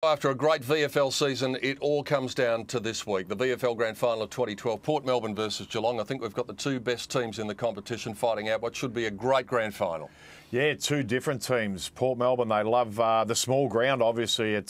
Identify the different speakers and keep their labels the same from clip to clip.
Speaker 1: After a great VFL season, it all comes down to this week. The VFL Grand Final of 2012, Port Melbourne versus Geelong. I think we've got the two best teams in the competition fighting out what should be a great Grand Final.
Speaker 2: Yeah, two different teams. Port Melbourne, they love the small ground, obviously,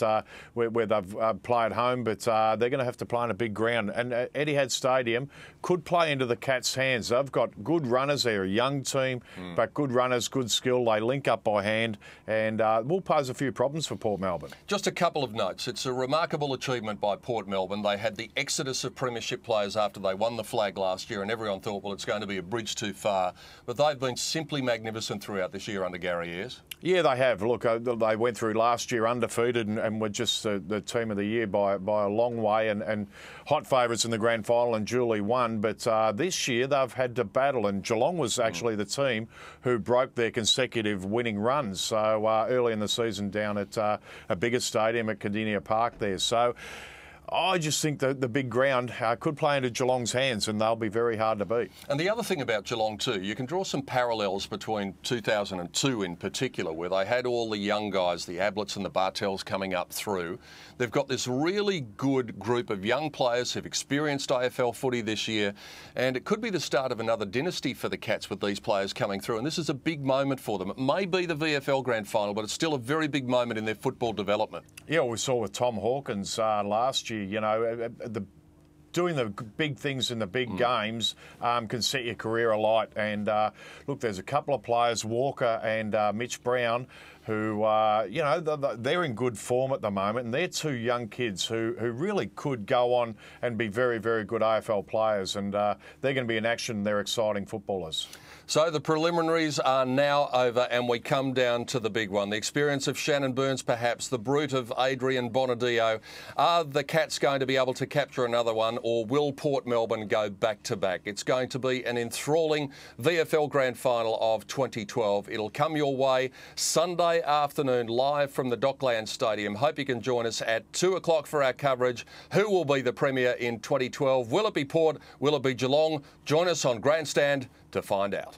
Speaker 2: where they've played home, but they're going to have to play on a big ground. And Etihad Stadium could play into the Cats' hands. They've got good runners. They're a young team, but good runners, good skill. They link up by hand and will pose a few problems for Port Melbourne.
Speaker 1: Just a couple of notes. It's a remarkable achievement by Port Melbourne. They had the exodus of premiership players after they won the flag last year, and everyone thought, well, it's going to be a bridge too far. But they've been simply magnificent throughout this year under Gary Ayres.
Speaker 2: Yeah, they have. Look, they went through last year undefeated and were just the team of the year by a long way and hot favourites in the grand final and duly won. But this year they've had to battle, and Geelong was actually the team who broke their consecutive winning runs. So early in the season down at a bigger stadium at Cardinia Park there. So I just think that the big ground could play into Geelong's hands, and they'll be very hard to beat.
Speaker 1: And the other thing about Geelong too, you can draw some parallels between 2002 in particular, where they had all the young guys, the Ablets and the Bartels coming up through. They've got this really good group of young players who've experienced AFL footy this year, and it could be the start of another dynasty for the Cats with these players coming through, and this is a big moment for them. It may be the VFL Grand Final, but it's still a very big moment in their football development.
Speaker 2: Yeah, we saw with Tom Hawkins last year. You know, doing the big things in the big games can set your career alight. And look, there's a couple of players, Walker and Mitch Brown, who, you know, they're in good form at the moment. And they're two young kids who really could go on and be very, very good AFL players. And they're going to be in action. They're exciting footballers.
Speaker 1: So the preliminaries are now over, and we come down to the big one. The experience of Shannon Burns, perhaps, the brute of Adrian Bonadio. Are the Cats going to be able to capture another one, or will Port Melbourne go back-to-back? It's going to be an enthralling VFL Grand Final of 2012. It'll come your way Sunday afternoon, live from the Dockland Stadium. Hope you can join us at 2 o'clock for our coverage. Who will be the Premier in 2012? Will it be Port? Will it be Geelong? Join us on Grandstand to find out.